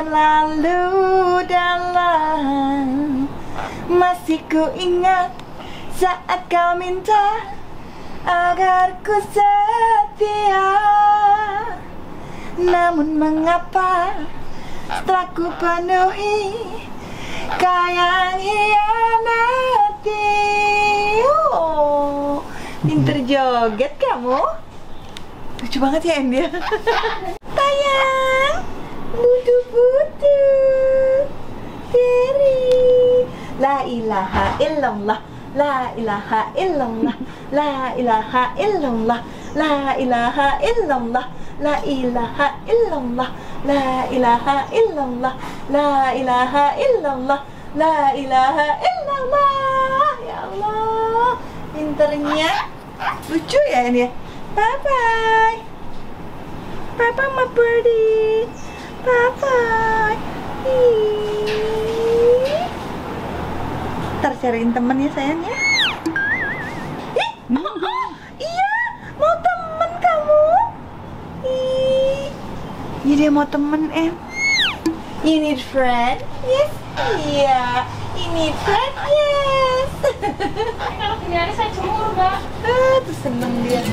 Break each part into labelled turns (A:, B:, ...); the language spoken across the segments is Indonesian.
A: berlalu dalam. Masih ku ingat saat kau minta agar ku setia. Namun mengapa setelah ku penuhi kau yang hianati. Oh, pinter joget kamu. Lucu banget ya India. Sayang, budu-budu Teri. La ilaha illallah, la ilaha illallah, la ilaha illallah, la ilaha illallah, la ilaha illallah, la ilaha illallah, la ilaha illallah, la ilaha illallah. Ya Allah, pinternya. Lucu ya ini ya. Bye bye. Bye bye my birdie. Bye bye. Ntar cariin temen ya sayang ya. Iya, mau temen kamu. Iya dia mau temen You need friend? Yes. Iya. You need friend? Yes.
B: Kalau gini hari saya cemburu, Mbak.
A: Tuh seneng dia.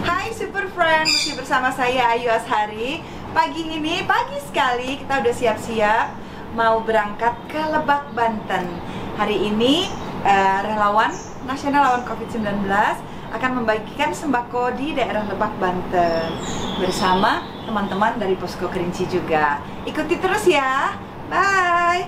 A: Hai Super Friend, masih bersama saya Ayu Ashari. Pagi ini, pagi sekali kita udah siap-siap mau berangkat ke Lebak, Banten. Hari ini relawan nasional lawan COVID-19 akan membagikan sembako di daerah Lebak, Banten bersama teman-teman dari Posko Kerinci juga. Ikuti terus ya. Bye.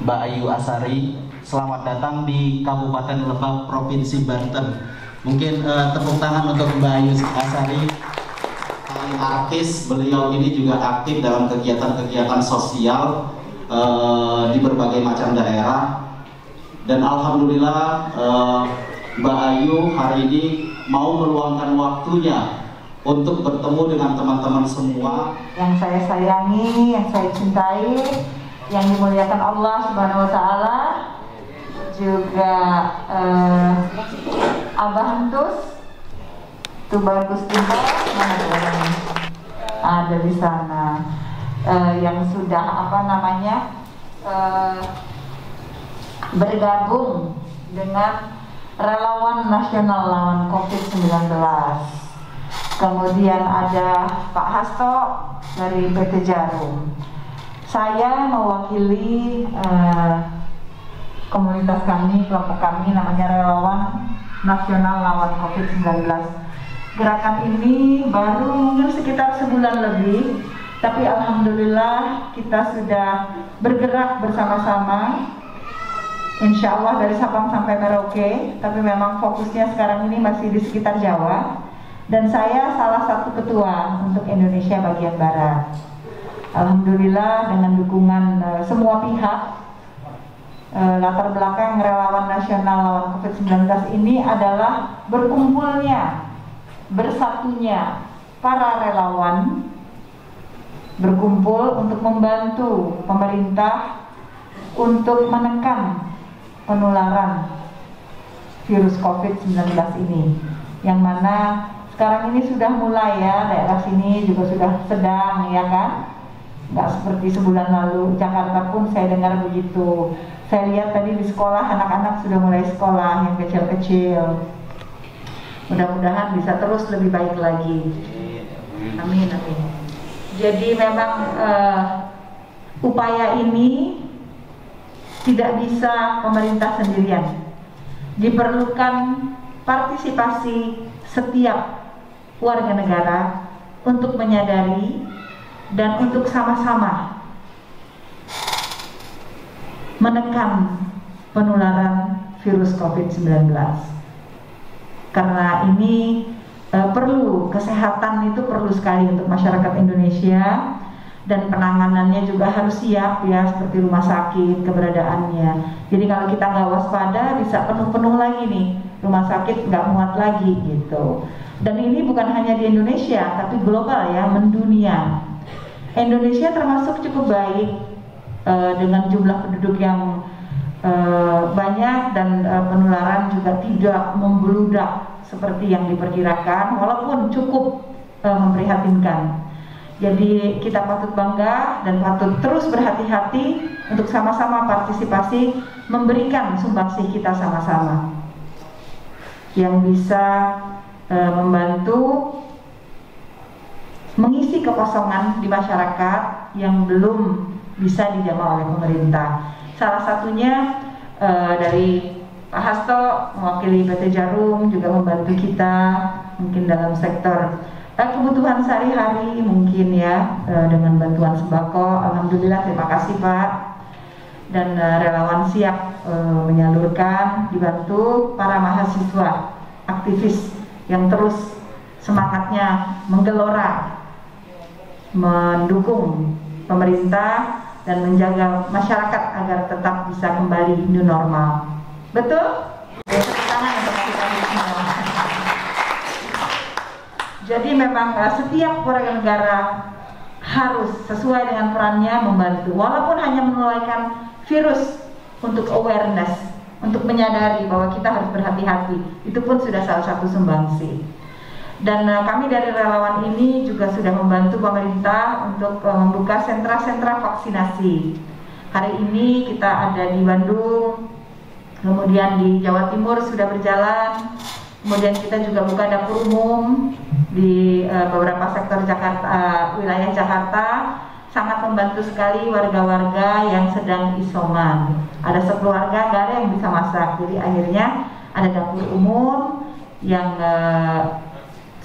C: Mbak Ayu Ashari, selamat datang di Kabupaten Lebak, Provinsi Banten. Mungkin tepuk tangan untuk Mbak Ayu Ashari. Artis, beliau ini juga aktif dalam kegiatan-kegiatan sosial di berbagai macam daerah. Dan alhamdulillah Mbak Ayu hari ini mau meluangkan waktunya untuk bertemu dengan teman-teman semua
A: yang saya sayangi, yang saya cintai, yang dimuliakan Allah Subhanahu wa Ta'ala, juga Abah Entus, Tubar Gustimpo, mana orangnya? Ada di sana, yang sudah bergabung dengan relawan nasional lawan COVID-19. Kemudian ada Pak Hasto dari PT Jarum. Saya mewakili komunitas kami, kelompok kami namanya Relawan Nasional Lawan COVID-19. Gerakan ini baru mungkin sekitar sebulan lebih, tapi alhamdulillah kita sudah bergerak bersama-sama. Insya Allah dari Sabang sampai Merauke, tapi memang fokusnya sekarang ini masih di sekitar Jawa. Dan saya salah satu ketua untuk Indonesia bagian Barat. Alhamdulillah dengan dukungan semua pihak, latar belakang relawan nasional lawan COVID-19 ini adalah berkumpulnya, bersatunya para relawan berkumpul untuk membantu pemerintah untuk menekan penularan virus COVID-19 ini, yang mana sekarang ini sudah mulai ya, daerah sini juga sudah sedang ya kan, nggak seperti sebulan lalu. Jakarta pun saya dengar begitu. Saya lihat tadi di sekolah anak-anak sudah mulai sekolah yang kecil-kecil. Mudah-mudahan bisa terus lebih baik lagi. Amin, amin. Jadi memang upaya ini tidak bisa pemerintah sendirian. Diperlukan partisipasi setiap warga negara untuk menyadari dan untuk sama-sama menekan penularan virus COVID-19. Karena ini perlu, kesehatan itu perlu sekali untuk masyarakat Indonesia, dan penanganannya juga harus siap ya, seperti rumah sakit keberadaannya. Jadi kalau kita nggak waspada bisa penuh-penuh lagi nih, rumah sakit nggak muat lagi gitu. Dan ini bukan hanya di Indonesia tapi global ya, mendunia. Indonesia termasuk cukup baik dengan jumlah penduduk yang banyak, dan penularan juga tidak membludak seperti yang diperkirakan, walaupun cukup memprihatinkan. Jadi kita patut bangga dan patut terus berhati-hati untuk sama-sama partisipasi, memberikan sumbangsih kita sama-sama yang bisa membantu mengisi kekosongan di masyarakat yang belum bisa dijamah oleh pemerintah. Salah satunya dari Pak Hasto mewakili PT Jarum juga membantu kita mungkin dalam sektor kebutuhan sehari-hari mungkin ya, dengan bantuan sembako. Alhamdulillah, terima kasih Pak. Dan relawan siap menyalurkan, dibantu para mahasiswa aktivis yang terus semangatnya menggelora mendukung pemerintah dan menjaga masyarakat agar tetap bisa kembali new normal. Betul? Tepuk tangan untuk kita semua. Jadi memang setiap warga negara harus sesuai dengan perannya membantu, walaupun hanya menurunkan virus, untuk awareness, untuk menyadari bahwa kita harus berhati-hati. Itu pun sudah salah satu sumbangsih. Dan kami dari relawan ini juga sudah membantu pemerintah untuk membuka sentra-sentra vaksinasi. Hari ini kita ada di Bandung, kemudian di Jawa Timur sudah berjalan, kemudian kita juga buka dapur umum di beberapa sektor Jakarta, wilayah Jakarta. Sangat membantu sekali warga-warga yang sedang isoman. Ada sekeluarga nggak ada yang bisa masak, jadi akhirnya ada dapur umum yang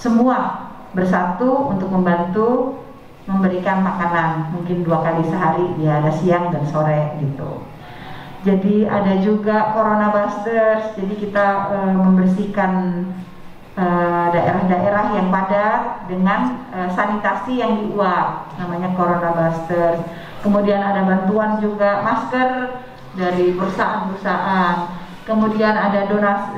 A: semua bersatu untuk membantu memberikan makanan, mungkin 2 kali sehari, ya ada siang dan sore gitu. Jadi ada juga Corona Busters, jadi kita membersihkan daerah-daerah yang padat dengan sanitasi yang diuap, namanya Corona Busters. Kemudian ada bantuan juga masker dari perusahaan-perusahaan. Kemudian ada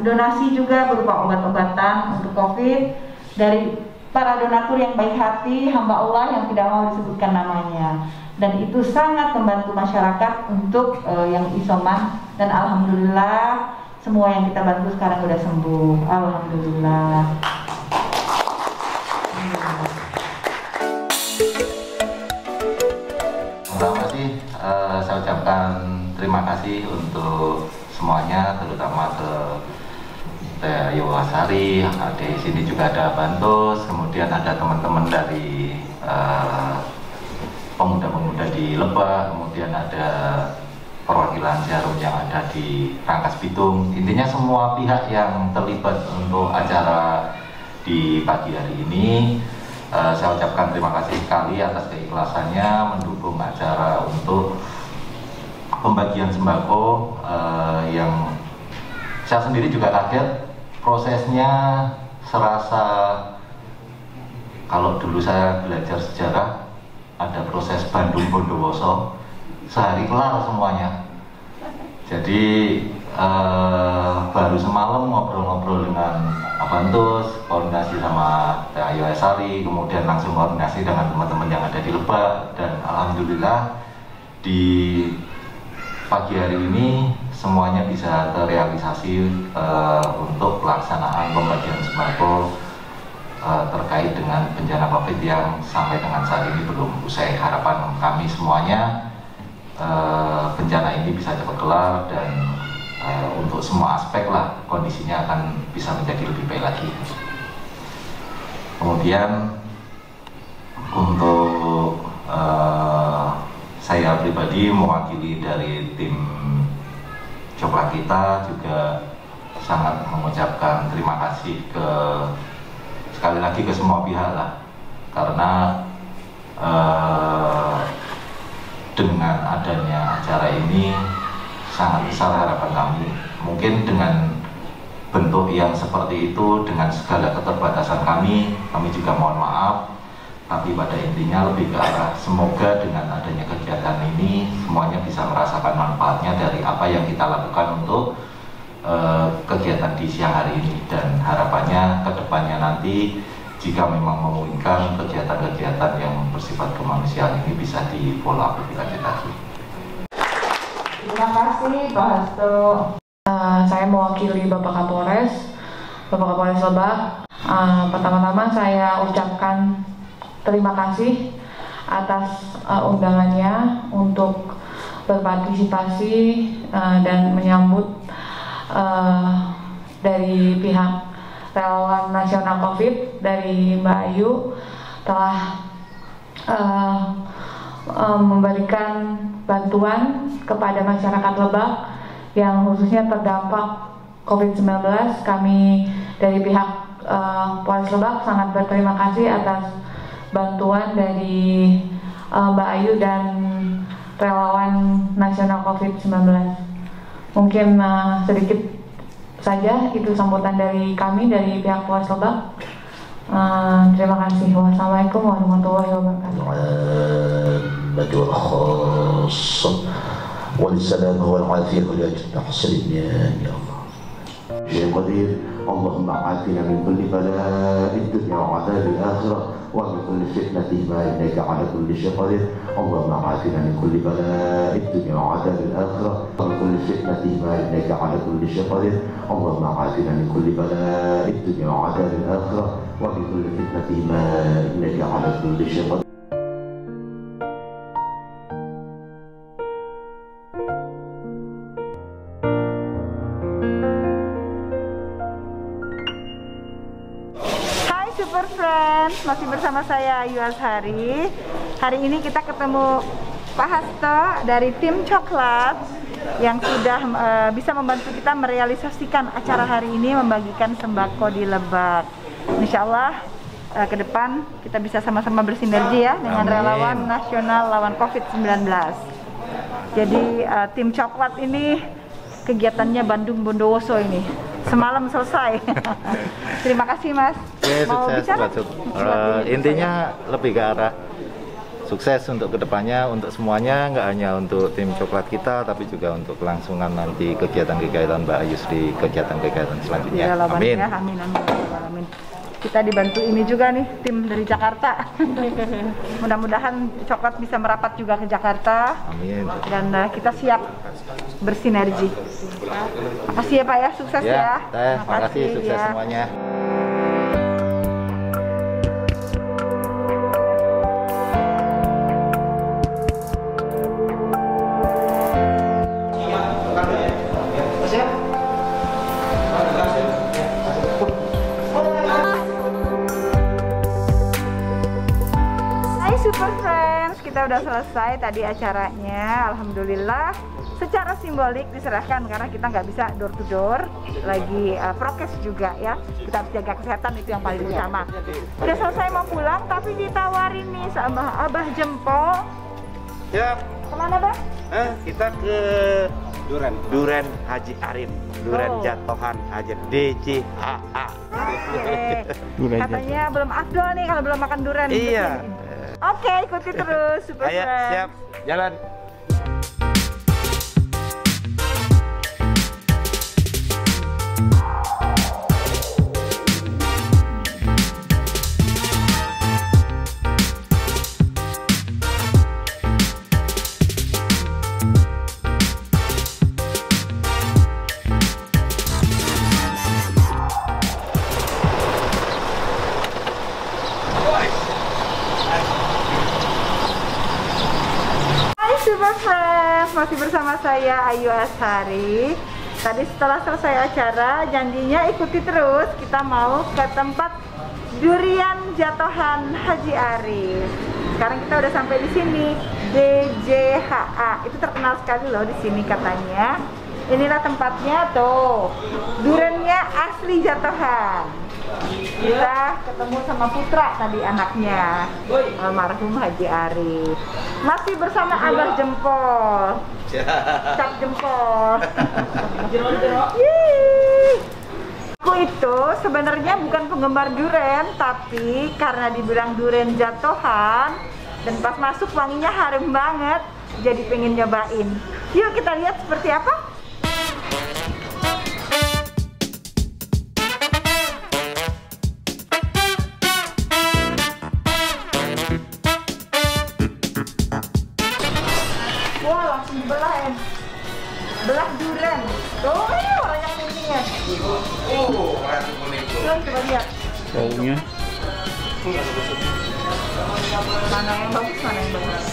A: donasi juga berupa obat-obatan untuk COVID dari para donatur yang baik hati, hamba Allah yang tidak mau disebutkan namanya. Dan itu sangat membantu masyarakat untuk yang isoman, dan alhamdulillah semua yang kita bantu sekarang sudah sembuh. Alhamdulillah.
D: Pertama sih saya ucapkan terima kasih untuk semuanya, terutama ke Teh Yowasari, di sini juga ada Bantus, kemudian ada teman-teman dari pemuda-pemuda di Lebak, kemudian ada perwakilan Jarum yang ada di Rangkas Bitung. Intinya semua pihak yang terlibat untuk acara di pagi hari ini, saya ucapkan terima kasih sekali atas keikhlasannya mendukung acara untuk pembagian sembako yang saya sendiri juga kaget prosesnya. Serasa kalau dulu saya belajar sejarah ada proses Bandung Bondowoso, sehari kelar semuanya. Jadi baru semalam ngobrol-ngobrol dengan Abantus, koordinasi sama Teh Ayu Esari, kemudian langsung koordinasi dengan teman-teman yang ada di Lebak, dan alhamdulillah di pagi hari ini semuanya bisa terrealisasi untuk pelaksanaan pembagian sembako terkait dengan bencana COVID yang sampai dengan saat ini belum usai. Harapan kami semuanya bencana ini bisa cepat kelar, dan untuk semua aspek lah kondisinya akan bisa menjadi lebih baik lagi. Kemudian untuk saya pribadi mewakili dari tim coklat kita juga sangat mengucapkan terima kasih sekali lagi ke semua pihak lah, karena dengan adanya acara ini sangat besar harapan kami. Mungkin dengan bentuk yang seperti itu, dengan segala keterbatasan kami juga mohon maaf, tapi pada intinya lebih ke arah semoga dengan adanya kegiatan ini semuanya bisa merasakan manfaatnya dari apa yang kita lakukan untuk kegiatan di siang hari ini, dan harapannya kedepannya nanti jika memang memungkinkan kegiatan-kegiatan yang bersifat kemanusiaan ini bisa di follow up lebih lanjut lagi.
A: Terima kasih Pak Hasto.
E: Saya mewakili Bapak Kapolres Lebak. Pertama-tama saya ucapkan terima kasih atas undangannya untuk berpartisipasi dan menyambut dari pihak Relawan Nasional COVID dari Mbak Ayu telah memberikan bantuan kepada masyarakat Lebak yang khususnya terdampak COVID-19. Kami dari pihak Polres Lebak sangat berterima kasih atas bantuan dari Mbak Ayu dan Relawan Nasional COVID-19. Mungkin sedikit saja itu sambutan dari kami dari pihak Polres Lebak. Terima kasih. Wassalamualaikum warahmatullahi wabarakatuh.
F: والسلام والعافية والأجر تحصل يا الله. يا قدير اللهم عافنا من كل بلاء الدنيا وعذاب الآخرة ومن كل فتنة ما إنك على كل شيء قدير. اللهم عافنا من كل بلاء الدنيا وعذاب الآخرة ومن كل فتنة ما إنك على كل شيء قدير. اللهم عافنا من كل بلاء الدنيا وعذاب الآخرة ومن كل فتنة ما إنك على كل شيء قدير.
A: Super Friends, masih bersama saya Ayu Azhari. Hari ini kita ketemu Pak Hasto dari tim coklat yang sudah bisa membantu kita merealisasikan acara hari ini, membagikan sembako di Lebak. Insya Allah ke depan kita bisa sama-sama bersinergi ya dengan Relawan Nasional Lawan COVID-19. Jadi tim coklat ini kegiatannya Bandung Bondowoso ini semalam selesai. Terima kasih Mas. Mau bicara?
G: Intinya lebih ke arah sukses untuk kedepannya, untuk semuanya, nggak hanya untuk tim coklat kita, tapi juga untuk kelangsungan nanti kegiatan-kegiatan Mbak Ayus di kegiatan-kegiatan selanjutnya. Amin.
A: Ya, amin, amin, amin. Kita dibantu ini juga nih, tim dari Jakarta. Mudah-mudahan coklat bisa merapat juga ke Jakarta.
G: Amin.
A: Dan kita siap bersinergi. Makasih ya Pak ya, sukses ya.
G: Terima kasih, sukses
A: ya.
G: semuanya.
A: Super Friends, kita udah selesai tadi acaranya. Alhamdulillah secara simbolik diserahkan karena kita nggak bisa door to door, lagi prokes juga ya, kita harus jaga kesehatan, itu yang paling utama. Udah selesai mau pulang tapi ditawarin nih sama Abah Jempol.
H: Ya.
A: Kemana Bang?
H: Kita ke Duren Haji Arif, Duren Jatohan Haji DJHA.
A: Katanya belum afdol nih kalau belum makan duren.
H: Iya.
A: Oke, ikuti terus Super
H: Ayo,
A: Friends.
H: siap, jalan.
A: Super Friends, masih bersama saya Ayu Azhari. Tadi setelah selesai acara, janjinya ikuti terus. Kita mau ke tempat durian jatohan Haji Arif. Sekarang kita udah sampai di sini, DJH DJHA. Itu terkenal sekali loh di sini katanya. Inilah tempatnya tuh. Durennya asli jatuhan. Kita ketemu sama Putra tadi, anaknya almarhum Haji Arif. Masih bersama Abah Jempol. Cap jempol. Aku itu sebenarnya bukan penggemar durian, tapi karena dibilang durian jatuhan dan pas masuk wanginya harum banget, jadi pengen nyobain. Yuk kita lihat seperti apa. Wah, langsung dibelah ya. Belah durian. Tuh, warnanya kuningnya.
H: Oh, warna kuning tuh.
A: Coba lihat.
G: Baunya.
A: Mana yang bagus, mana yang bagus.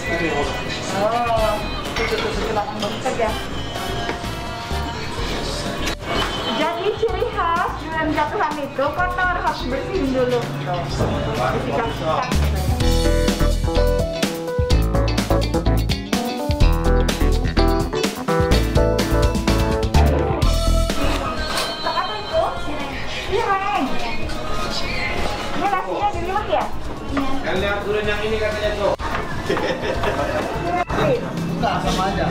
A: Oh, tuh, yang bagus saja. Jadi ciri khas durian jatuhan itu kotor, harus bersihin dulu. Tuh, disikat-sikat. Ini nasinya diliwet ya?
H: Yang lihat durian yang ini katanya tuh.
C: Enggak, sama aja.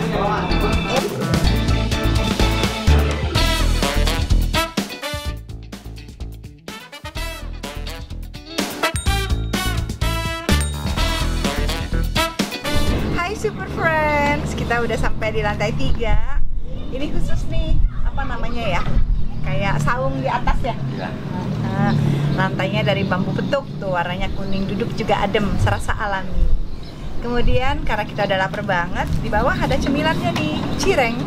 A: Hai Super Friends, kita udah sampai di lantai 3. Ini khusus nih, apa namanya ya? Kayak saung di atas ya? Nah, lantainya dari bambu petuk, tuh warnanya kuning, duduk juga adem, serasa alami. Kemudian karena kita udah lapar banget, di bawah ada cemilannya nih, cireng.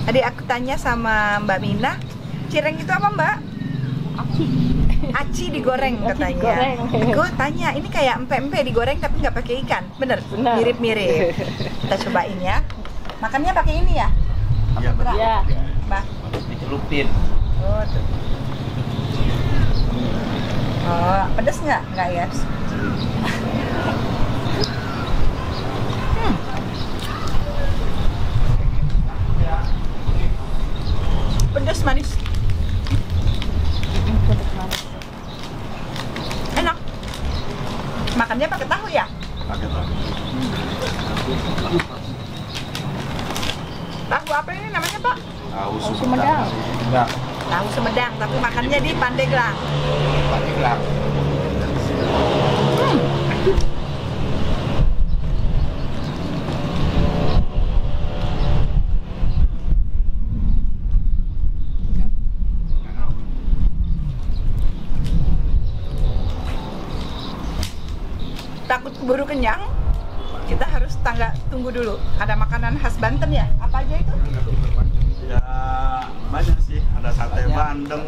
A: Tadi aku tanya sama Mbak Mina, cireng itu apa Mbak? Aci digoreng katanya. Aku tanya, ini kayak empe-empe digoreng tapi nggak pakai ikan, bener? Mirip-mirip. Kita cobain ya. Makannya pakai ini ya?
H: Iya, betul.
B: Ya.
A: Mbak.
H: Dicelupin.
A: Oh, tuh. Oh, pedes nggak? Nggak ya? Pedes manis. Enak. Makannya pakai tahu ya?
H: Pakai tahu.
A: Tahu apa ini namanya Pak?
H: Tahu
B: Sumedang.
H: Enggak,
A: Tahu Sumedang, tapi makannya di Pandeglang.
H: Pandeglang.
A: Takut keburu kenyang, kita harus tunggu dulu. Ada makanan khas Banten ya? Apa aja itu?
I: Ya banyak sih, ada sate bandeng,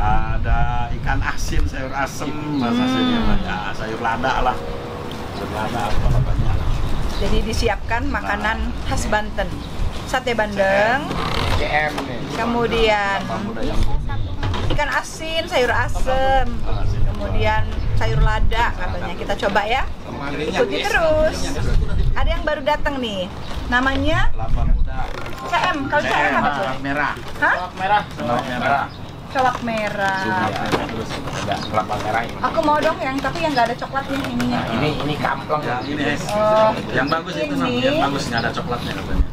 I: ada ikan asin, sayur asem, asinnya banyak, sayur lada lah, sayur lada apa banyak.
A: Jadi disiapkan makanan khas Banten, sate bandeng, kemudian ikan asin, sayur asem, kemudian sayur lada katanya. Kita coba ya, ikuti terus. Ada yang baru datang nih, namanya CM. Kalau CM apa tuh?
I: Merah.
A: Hah?
I: Merah. Merah.
A: Colak merah.
I: Terus ada kelapa merah ini.
A: Aku mau dong yang tapi yang nggak ada coklatnya ininya.
I: Ini kampleng ya. Ini
A: Oh,
I: yang bagus itu
A: ini
I: yang bagus nggak ada coklatnya katanya.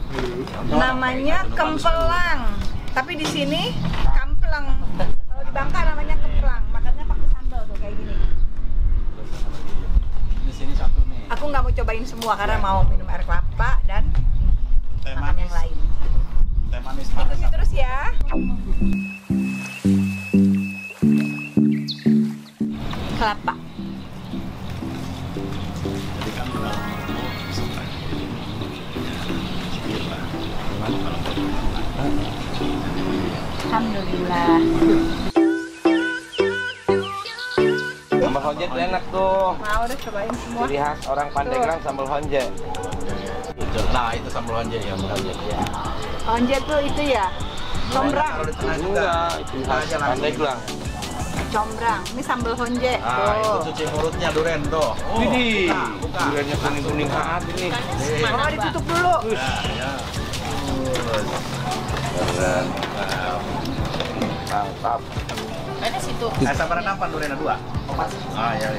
A: namanya kempelang, tapi di sini kampleng. Kalau di Bangka namanya kemplang, makanya pakai sambal tuh kayak gini.
I: Di sini satu nih.
A: Aku nggak mau cobain semua karena mau minum air kelapa dan
I: Teh
A: makan yang
I: manis.
A: lain.
I: Teh manis.
A: Ikuti terus ya. Kelapa.
I: Jadi kan kalau suka.
A: Alhamdulillah.
H: Sambal honje tuh enak tuh.
A: Mau udah cobain semua.
H: Ciri khas orang Pandeglang sambal honje.
I: Nah, itu sambal honje ya, sambal honje.
A: Onje tuh itu ya. Sombrang.
H: Enggak, itu khas Pandeglang.
A: combrang. Ini sambal honje.
I: Itu cuci mulutnya duren tuh.
H: Widih,
I: buka.
H: duriannya kuning-kuning banget ini.
A: Oh, ditutup dulu.
I: Ya. Keren. Mantap.
B: Ada situ.
I: Sabaran apa durennya 2? Ah, ya.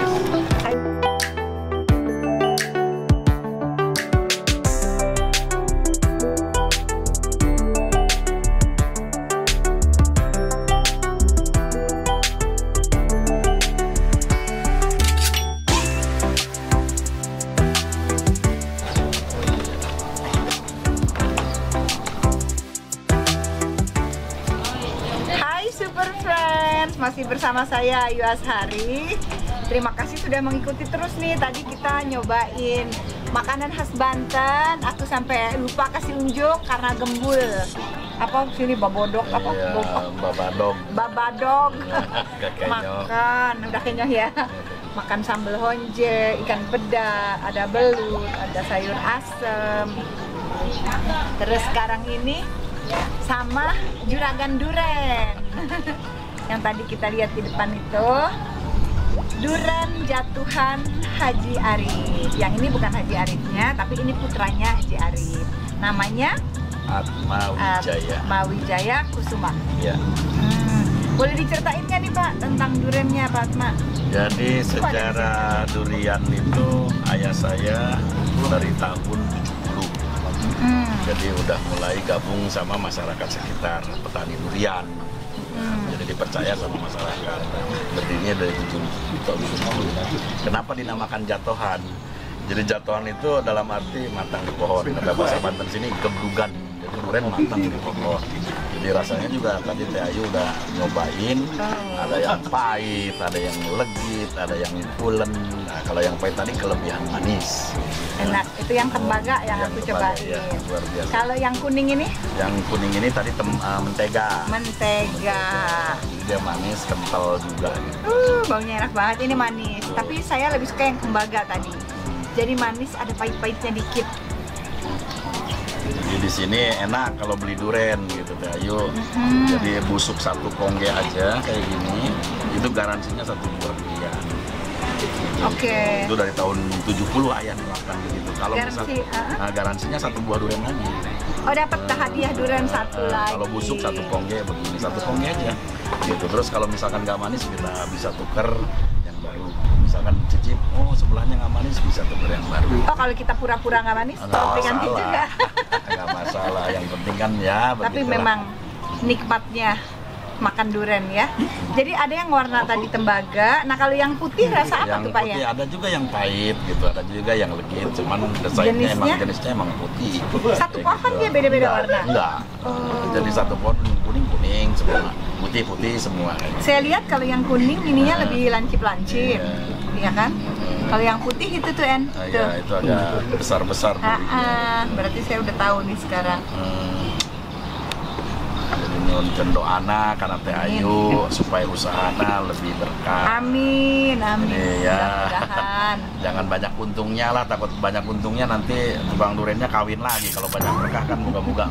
A: Masih bersama saya Ayu Ashari. Terima kasih sudah mengikuti terus nih. Tadi kita nyobain makanan khas Banten. Aku sampai lupa kasih unjuk karena gembul. Apa sini babodok apa?
I: Babadog.
A: Babadog.
I: Kenyang.
A: Makan, udah kenyang ya. Makan sambal honje, ikan peda, ada belut, ada sayur asem. Terus sekarang ini sama juragan duren. Yang tadi kita lihat di depan itu duren jatuhan Haji Arif. Yang ini bukan Haji Arifnya, tapi ini putranya Haji Arif. Namanya Atma Wijaya Kusuma.
I: Ya.
A: Boleh diceritain nggak nih Pak tentang durennya Pak Atma?
I: Jadi sejarah durian itu ayah saya dari tahun 70. Jadi udah mulai gabung sama masyarakat sekitar petani durian. Jadi dipercaya sama masyarakat. Berdirinya dari 70 tahun. Kenapa dinamakan jatohan? Jadi jatohan itu dalam arti matang di pohon. Kata bahasa Banten sini geblugan. Jadi durian matang di pohon. Jadi rasanya juga tadi Teh Ayu udah nyobain. Ada yang pahit, ada yang legit, ada yang pulen. Nah, kalau yang pahit tadi kelebihan manis.
A: Enak. Itu yang tembaga yang aku cobain.
I: Ya, luar biasa.
A: Kalau yang kuning ini?
I: Yang kuning ini tadi mentega.
A: Mentega.
I: Jadi dia manis, kental juga.
A: Baunya enak banget. Ini manis. Tapi saya lebih suka yang tembaga tadi. Jadi manis, ada pahit-pahitnya dikit.
I: Jadi di sini enak kalau beli duren gitu Teh Ayu. Jadi busuk satu kongge aja kayak gini, itu garansinya 1 buah durian.
A: Oke.
I: Itu dari tahun 70 ayah makan begitu. Kalau garansinya 1 buah durian lagi.
A: Oh, dapat hadiah durian 1 lagi.
I: Kalau busuk 1 kongge begini, 1 kongge aja. Gitu. Terus kalau misalkan nggak manis kita bisa tuker yang baru. Misalkan cicip, oh sebelahnya nggak manis, bisa tuker yang baru.
A: Oh, kalau kita pura-pura nggak manis, ganti juga.
I: Nggak masalah, yang penting kan ya.
A: Tapi memang nikmatnya makan durian ya. Jadi ada yang warna tadi tembaga. Nah kalau yang putih rasa apa tuh Pak ya?
I: Ada juga yang pahit gitu, ada juga yang legit. Cuman jenisnya emang putih.
A: Satu pohon dia beda-beda warna?
I: Enggak. Jadi satu pohon kuning semua, putih semua.
A: Saya lihat kalau yang kuning ininya lebih lancip-lancip, ya kan? Kalau yang putih itu tuh
I: Iya, itu agak besar-besar.
A: Berarti saya udah tahu nih sekarang.
I: Nyun doana karena Teh Ayu supaya usahana lebih berkah.
A: Amin.
I: Ya.
A: Mudah-mudahan.
I: Jangan banyak untungnya lah, takut banyak untungnya nanti tukang durennya kawin lagi. Kalau banyak berkah kan moga-moga.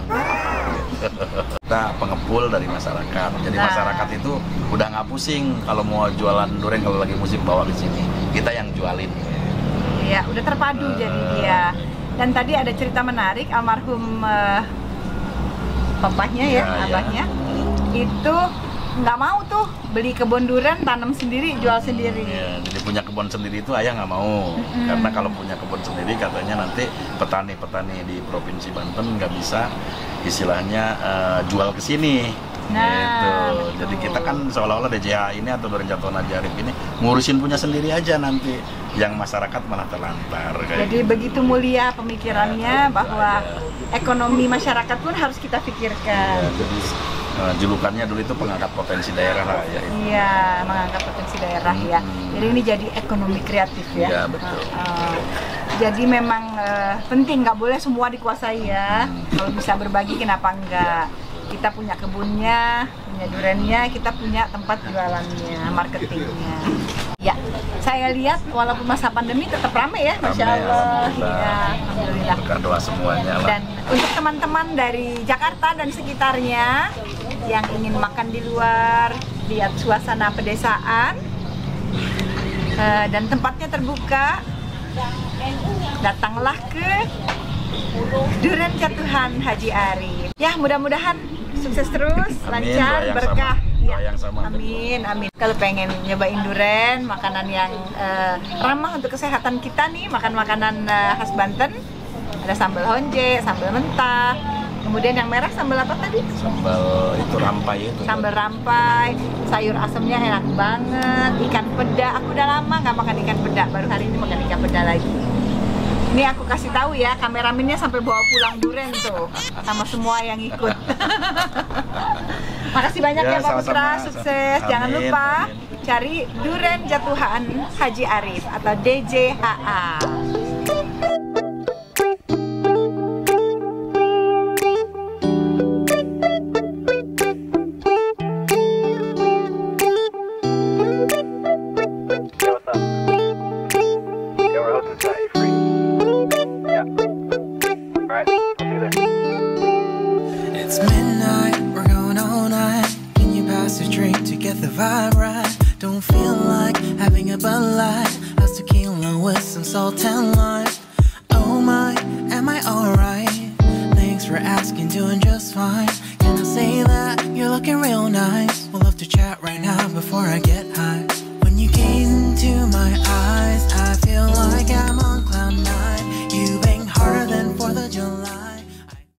I: Kita pengepul dari masyarakat. Jadi masyarakat itu udah nggak pusing kalau mau jualan duren kalau lagi musim bawa ke sini. Kita yang jualin.
A: Iya, udah terpadu jadi dia. Dan tadi ada cerita menarik almarhum papahnya abahnya itu nggak mau tuh beli kebun durian, tanam sendiri, jual sendiri.
I: Ya, jadi punya kebun sendiri itu ayah nggak mau, karena kalau punya kebun sendiri katanya nanti petani-petani di provinsi Banten nggak bisa istilahnya jual ke sini. Gitu. Jadi kita kan seolah-olah DJH ini atau Duren Jatuhan Haji Arif ini ngurusin punya sendiri aja nanti, yang masyarakat malah terlantar.
A: Jadi begitu mulia pemikirannya bahwa ekonomi masyarakat pun harus kita pikirkan.
I: Jadi julukannya dulu itu pengangkat potensi daerah lah ya.
A: Iya, mengangkat potensi daerah ya. Jadi ini jadi ekonomi kreatif ya.
I: Iya betul.
A: Jadi memang penting, nggak boleh semua dikuasai ya. Kalau bisa berbagi kenapa enggak? Kita punya kebunnya, punya durennya, kita punya tempat jualannya, marketingnya. Ya, saya lihat walaupun masa pandemi tetap ramai ya, Masya Allah. Ya, alhamdulillah.
I: Berkah doa semuanya lah.
A: Dan untuk teman-teman dari Jakarta dan sekitarnya yang ingin makan di luar, lihat suasana pedesaan dan tempatnya terbuka. Datanglah ke Duren Jatuhan Haji Arif. Ya, mudah-mudahan sukses terus, lancar, berkah. Ya, amin, amin. Kalau pengen nyobain duren, makanan yang ramah untuk kesehatan kita nih, makan makanan khas Banten. Ada sambal honje, sambal mentah. Kemudian yang merah sambal apa tadi?
I: Sambal itu rampai itu.
A: Sambal rampai, sayur asemnya enak banget, ikan peda. Aku udah lama nggak makan ikan peda, baru hari ini makan ikan peda lagi. Ini aku kasih tahu ya, kameramennya sampai bawa pulang duren tuh, sama semua yang ikut. Makasih banyak ya Pak Putra, sukses. Amin, jangan lupa cari Duren Jatuhan Haji Arif atau DJHA.
J: It's midnight, we're going all night. Can you pass a drink to get the vibe right? Don't feel like having a Bud Light. How's tequila with some salt and lime? Oh my, am I